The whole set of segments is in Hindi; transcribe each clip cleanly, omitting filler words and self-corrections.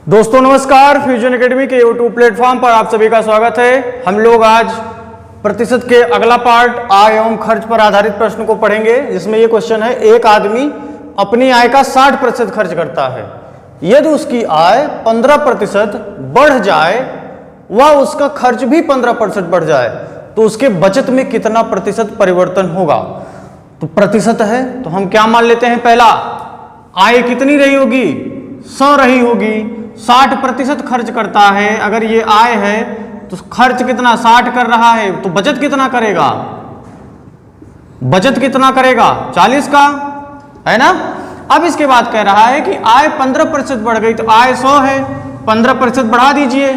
दोस्तों नमस्कार, फ्यूजन एकेडमी के यूट्यूब प्लेटफॉर्म पर आप सभी का स्वागत है। हम लोग आज प्रतिशत के अगला पार्ट आय एवं खर्च पर आधारित प्रश्न को पढ़ेंगे, जिसमें ये क्वेश्चन है, एक आदमी अपनी आय का 60% खर्च करता है। यदि उसकी आय 15% बढ़ जाए व उसका खर्च भी 15% बढ़ जाए तो उसके बचत में कितना प्रतिशत परिवर्तन होगा। तो प्रतिशत है तो हम क्या मान लेते हैं, पहला आय कितनी रही होगी, 100 रही होगी। 60% खर्च करता है, अगर ये आय है तो खर्च कितना 60 कर रहा है, तो बचत कितना करेगा, बचत कितना करेगा 40 का, है ना। अब इसके बाद कह रहा है कि आय 15% बढ़ गई, तो आय 100 है, 15% बढ़ा दीजिए,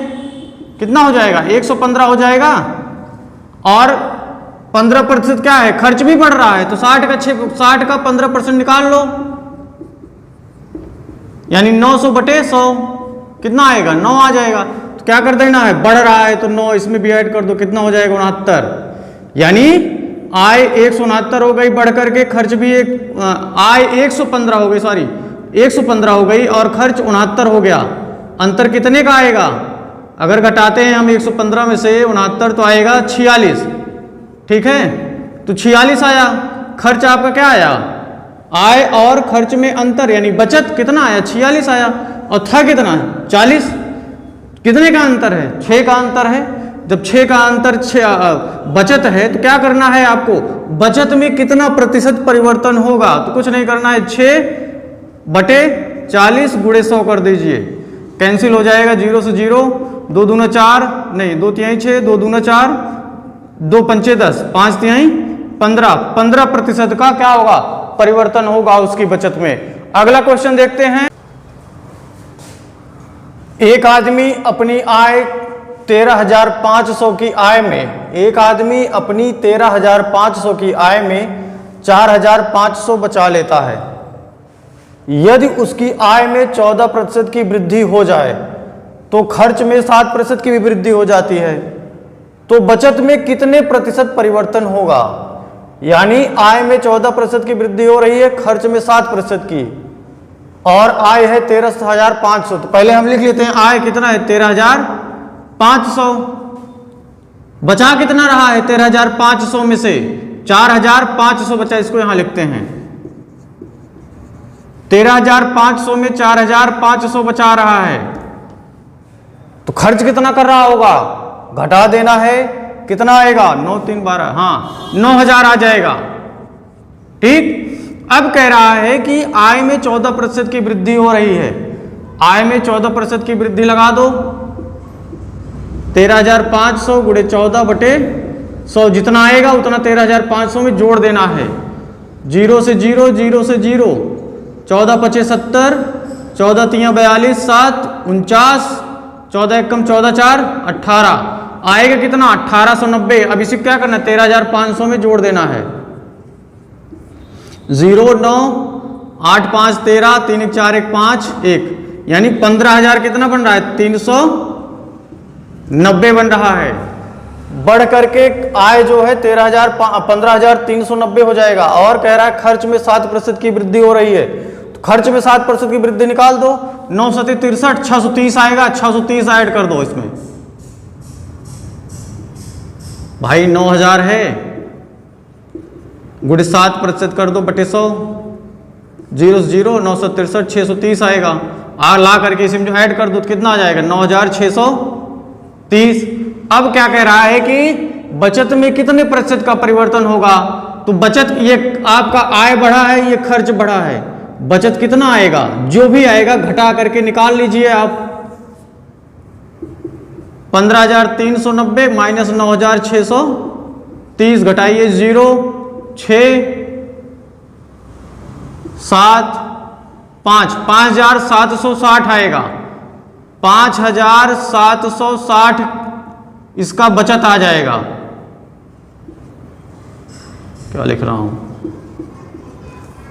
कितना हो जाएगा 115 हो जाएगा। और 15% क्या है, खर्च भी बढ़ रहा है, तो 60 का 15% निकाल लो, यानी 900 बटे 100 कितना आएगा, 9 आ जाएगा। तो क्या कर देना है, बढ़ रहा है तो 9 इसमें भी ऐड कर दो, कितना हो जाएगा 69। यानी आय 169 हो गई बढ़ करके, खर्च भी आय 115 हो गई, सॉरी 115 हो गई और खर्च 69 हो गया। अंतर कितने का आएगा, अगर घटाते हैं हम 115 में से 69 तो आएगा 46, ठीक है। तो 46 आया, खर्च आपका क्या आया, आय और खर्च में अंतर यानी बचत कितना आया 46 आया, और था कितना 40, कितने का अंतर है, 6 का अंतर है। जब 6 का अंतर बचत है तो क्या करना है आपको, बचत में कितना प्रतिशत परिवर्तन होगा, तो कुछ नहीं करना है, 6 बटे 40 गुणे 100 कर दीजिए, कैंसिल हो जाएगा, 0 से 0, 2 दूना 4, नहीं 2 तिहाई 6, 2 दूना 4, 2 पंचे 10, 5 तिहाई 15, 15% का क्या होगा, परिवर्तन होगा उसकी बचत में। अगला क्वेश्चन देखते हैं। एक आदमी अपनी आय 13,500 की आय में, एक आदमी अपनी 13,500 की आय में 4,500 बचा लेता है। यदि उसकी आय में 14% की वृद्धि हो जाए तो खर्च में 7% की भी वृद्धि हो जाती है, तो बचत में कितने प्रतिशत परिवर्तन होगा। यानी आय में 14% की वृद्धि हो रही है, खर्च में 7% की, और आय है 13,500। तो पहले हम लिख लेते हैं आय कितना है 13,500, बचा कितना रहा है 13,500 में से 4,500 बचा, इसको यहां लिखते हैं 13,500 में 4,500 बचा रहा है, तो खर्च कितना कर रहा होगा, घटा देना है, कितना आएगा 9 3 12, हाँ 9,000 आ जाएगा, ठीक। अब कह रहा है कि आय में 14% की वृद्धि हो रही है, आय में 14% की वृद्धि लगा दो, 13,500 गुणे 14 बटे 100, जितना आएगा उतना 13,500 में जोड़ देना है, 0 से 0, 0 से 0, 14 पचे 70, 14 तिया 42, 7 49, 14 एकम 14 4 18, आएगा कितना 1890। अब इसे क्या करना है 13,500 में जोड़ देना है, 0 9 8 5 13, 3 1 4 1 5 1, यानी 15,000 कितना बन रहा है 390 बन रहा है। बढ़ करके आय जो है 15,390 हो जाएगा, और कह रहा है खर्च में 7% की वृद्धि हो रही है, तो खर्च में 7% की वृद्धि निकाल दो, 9 7 63, 630 आएगा, 630 ऐड कर दो इसमें, भाई 9,000 है, गुणे 7% कर दो बटे 100, 0 0, 963, 630 आएगा, ला करके इसमें जो ऐड कर दो तो कितना आ जाएगा 9,630। अब क्या कह रहा है कि बचत में कितने प्रतिशत का परिवर्तन होगा, तो बचत, ये आपका आय बढ़ा है, ये खर्च बढ़ा है, बचत कितना आएगा, जो भी आएगा घटा करके निकाल लीजिए आप, 15,390 माइनस 9,630 घटाइए, 0 6 7 5, 5,760 आएगा, 5,760 इसका बचत आ जाएगा। क्या लिख रहा हूं,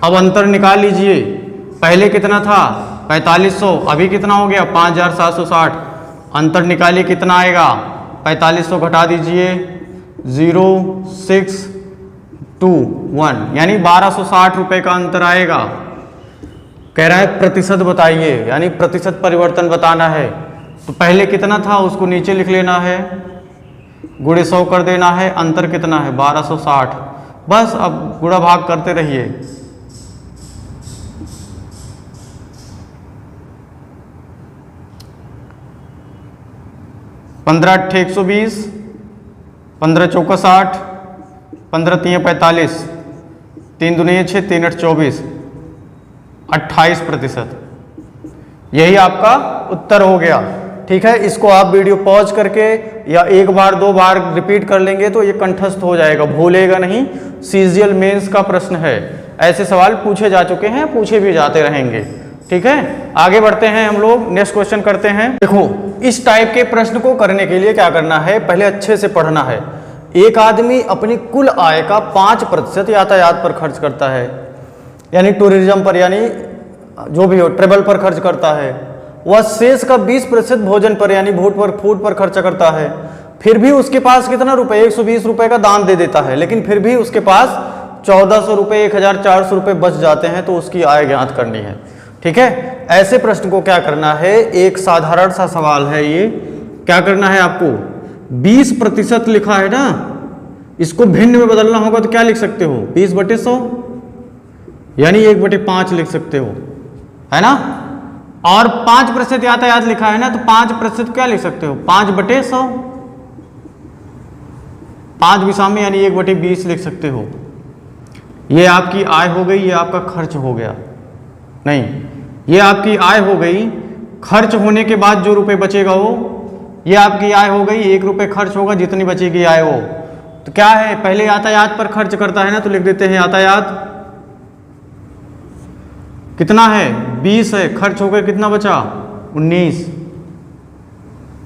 अब अंतर निकाल लीजिए, पहले कितना था 4500, अभी कितना हो गया 5,760, अंतर निकालिए कितना आएगा, 4500 घटा दीजिए, 0 6 2 1, यानी 1,260 रुपए का अंतर आएगा। कह रहा है प्रतिशत बताइए, यानी प्रतिशत परिवर्तन बताना है। तो पहले कितना था उसको नीचे लिख लेना है, गुणे 100 कर देना है, अंतर कितना है 1260। बस अब गुणा भाग करते रहिए। 15 8 120, 15 चौका 60, 15 3 45, 3 दूनी 6, 3 8 24, 28%। यही आपका उत्तर हो गया। ठीक है, इसको आप वीडियो पॉज करके या एक बार दो बार रिपीट कर लेंगे तो ये कंठस्थ हो जाएगा, भूलेगा नहीं। सीजीएल मेंस का प्रश्न है, ऐसे सवाल पूछे जा चुके हैं, पूछे भी जाते रहेंगे। ठीक है, आगे बढ़ते हैं हम लोग, नेक्स्ट क्वेश्चन करते हैं। देखो, इस टाइप के प्रश्न को करने के लिए क्या करना है, पहले अच्छे से पढ़ना है। एक आदमी अपनी कुल आय का 5% यातायात पर खर्च करता है, यानी टूरिज्म पर, यानी जो भी हो ट्रेवल पर खर्च करता है। वह शेष का 20% भोजन पर, यानी फूड पर खर्चा करता है। फिर भी उसके पास कितना रुपए, 120 रुपए का दान दे देता है, लेकिन फिर भी उसके पास 1400 रुपए, 1400 रुपए बच जाते हैं, तो उसकी आय ज्ञात करनी है। ठीक है, ऐसे प्रश्न को क्या करना है, एक साधारण सा सवाल है ये, क्या करना है आपको, 20% लिखा है ना, इसको भिन्न में बदलना होगा तो क्या लिख सकते हो, 20/100, यानी 1/5 लिख सकते हो, है ना। और 5% यातायात लिखा है ना, तो 5% क्या लिख सकते हो, 5/100, 5 विषम में, यानी 1/20 लिख सकते हो। ये आपकी आय हो गई, ये आपका खर्च हो गया, नहीं, ये आपकी आय हो गई। खर्च होने के बाद जो रुपए बचेगा वो, ये आपकी आय हो गई। 1 रुपए खर्च होगा, जितनी बचेगी आय वो। तो क्या है, पहले यातायात पर खर्च करता है ना, तो लिख देते हैं यातायात कितना है, 20 है, खर्च हो गए, कितना बचा 19।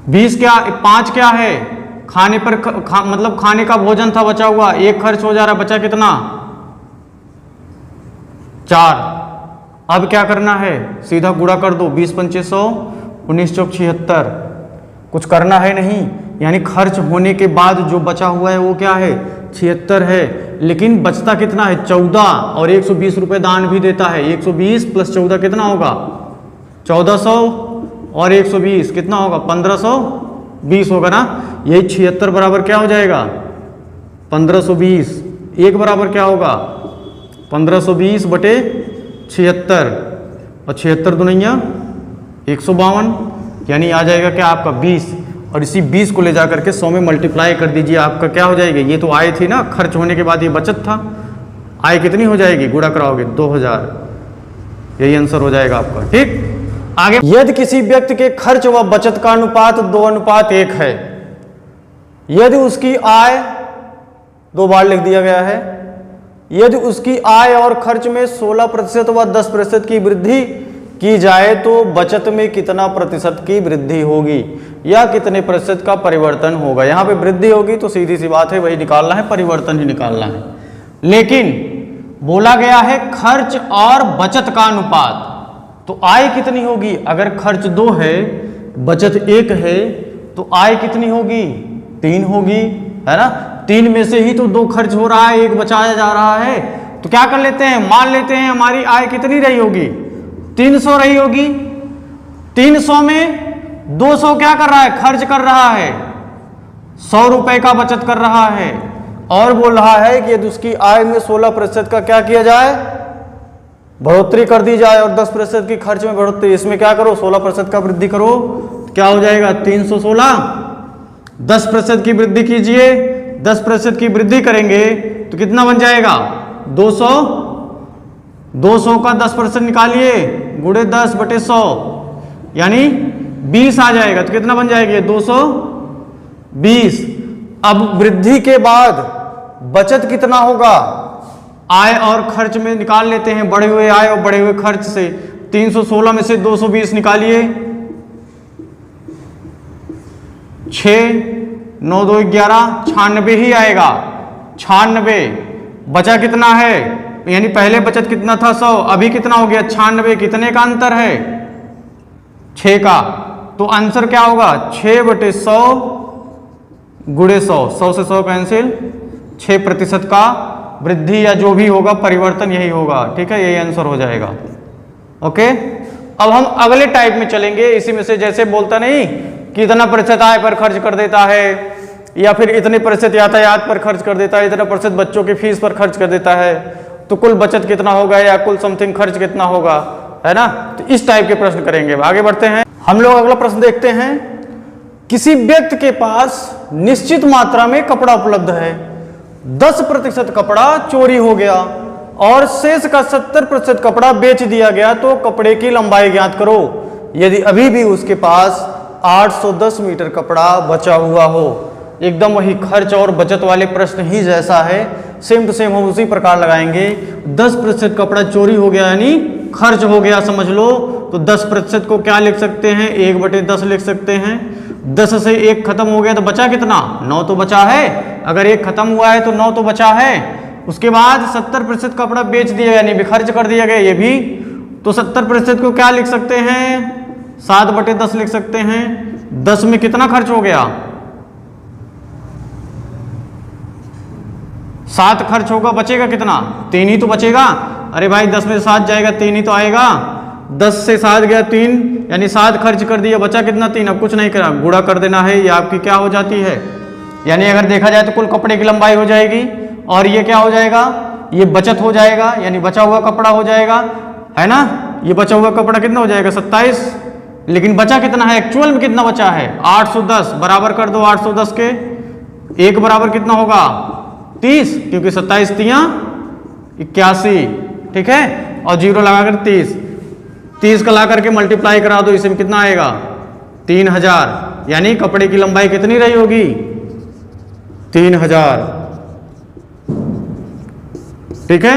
20 क्या, 5 क्या है, खाने पर मतलब खाने का भोजन था बचा हुआ, 1 खर्च हो जा रहा, बचा कितना 4। अब क्या करना है, सीधा गुणा कर दो, 20 पंचे 100, 19 चौक 76, कुछ करना है नहीं, यानी खर्च होने के बाद जो बचा हुआ है वो क्या है, 76 है। लेकिन बचता कितना है, 14, और 120 रुपए दान भी देता है। 120 + 14 कितना होगा, 1400, और 120 कितना होगा, 1520 होगा ना। यही 76 बराबर क्या हो जाएगा, 1520। 1 बराबर क्या होगा, 1520/76, और 76 दुनिया 152, यानी आ जाएगा क्या आपका 20। और इसी 20 को ले जा करके 100 में मल्टीप्लाई कर दीजिए, आपका क्या हो जाएगी, ये तो आय थी ना, खर्च होने के बाद ये बचत था, आय कितनी हो जाएगी, गुणा कराओगे 2000, यही आंसर हो जाएगा आपका। ठीक, आगे, यदि किसी व्यक्ति के खर्च व बचत का अनुपात 2:1 है, यदि उसकी आय, 2 बार लिख दिया गया है, यदि उसकी आय और खर्च में 16% व 10% की वृद्धि की जाए तो बचत में कितना प्रतिशत की वृद्धि होगी, या कितने प्रतिशत का परिवर्तन होगा। यहाँ पे वृद्धि होगी तो सीधी सी बात है, वही निकालना है, परिवर्तन ही निकालना है। लेकिन बोला गया है खर्च और बचत का अनुपात, तो आय कितनी होगी, अगर खर्च 2 है, बचत 1 है, तो आय कितनी होगी, 3 होगी, है ना। 3 में से ही तो 2 खर्च हो रहा है, 1 बचाया जा रहा है। तो क्या कर लेते हैं, मान लेते हैं हमारी आय कितनी रही होगी, 300 रही होगी। 300 में 200 क्या कर रहा है, खर्च कर रहा है, 100 रुपए का बचत कर रहा है, और बोल रहा है कि यदि उसकी आय में 16% का क्या किया जाए, बढ़ोतरी कर दी जाए, और 10% की खर्च में बढ़ोतरी, इसमें क्या करो, 16% का वृद्धि करो, क्या हो जाएगा 316। 10% की वृद्धि कीजिए, 10% की वृद्धि करेंगे तो कितना बन जाएगा, 200। 200 का 10% निकालिए, गुणे 10/100, यानी 20 आ जाएगा, तो कितना बन जाएगी 220। अब वृद्धि के बाद बचत कितना होगा, आय और खर्च में निकाल लेते हैं, बढ़े हुए आय और बढ़े हुए खर्च से। 316 में से 220 निकालिए, 6 9 2 11, 96 ही आएगा, 96। बचा कितना है, यानी पहले बचत कितना था 100, अभी कितना हो गया 96, कितने का अंतर है, 6 का। तो आंसर क्या होगा, 6/100 गुणे 100, 100 से 100 कैंसिल, 6% का वृद्धि या जो भी होगा परिवर्तन यही होगा। ठीक है, यही आंसर हो जाएगा। ओके, अब हम अगले टाइप में चलेंगे। इसी में से जैसे बोलता नहीं कि इतना प्रतिशत आय पर खर्च कर देता है, या फिर इतने प्रतिशत यातायात पर खर्च कर देता है, इतना प्रतिशत बच्चों की फीस पर खर्च कर देता है, तो कुल बचत कितना होगा या कुल समथिंग खर्च कितना होगा, है ना। तो इस टाइप के प्रश्न करेंगे। आगे बढ़ते हैं, हम लोग अगला प्रश्न देखते हैं। किसी व्यक्ति के पास निश्चित मात्रा में कपड़ा उपलब्ध है, 10% कपड़ा चोरी हो गया और शेष का 70% कपड़ा बेच दिया गया, तो कपड़े की लंबाई ज्ञात करो यदि अभी भी उसके पास 810 मीटर कपड़ा बचा हुआ हो। एकदम वही खर्च और बचत वाले प्रश्न ही जैसा है, सेम टू सेम हम उसी प्रकार लगाएंगे। 10% कपड़ा चोरी हो गया यानी खर्च हो गया समझ लो, तो 10% को क्या लिख सकते हैं, 1/10 लिख सकते हैं। 10 से 1 खत्म हो गया तो बचा कितना, 9 तो बचा है। अगर 1 खत्म हुआ है तो 9 तो बचा है। उसके बाद 70% कपड़ा बेच दिया यानी भी खर्च कर दिया गया, ये भी, तो 70% को क्या लिख सकते हैं, 7/10 लिख सकते हैं। 10 में कितना खर्च हो गया, 7 खर्च होगा, बचेगा कितना, 3 ही तो बचेगा। अरे भाई 10 में 7 जाएगा, 3 ही तो आएगा। 10 से 7 गया 3, यानी 7 खर्च कर दिया, बचा कितना, 3। अब कुछ नहीं करा, गुणा कर देना है, ये आपकी क्या हो जाती है, यानी अगर देखा जाए तो कुल कपड़े की लंबाई हो जाएगी, और ये क्या हो जाएगा, ये बचत हो जाएगा, यानी बचा हुआ कपड़ा हो जाएगा, है ना। ये बचा हुआ कपड़ा कितना हो जाएगा, 27। लेकिन बचा कितना है, एक्चुअल में कितना बचा है, 810। बराबर कर दो 810 के, 1 बराबर कितना होगा, 30, क्योंकि 27 तियां 81, ठीक है, और 0 लगाकर 30। 30 का ला करके मल्टीप्लाई करा दो, इसमें कितना आएगा, 3000, यानी कपड़े की लंबाई कितनी रही होगी, 3000, ठीक है।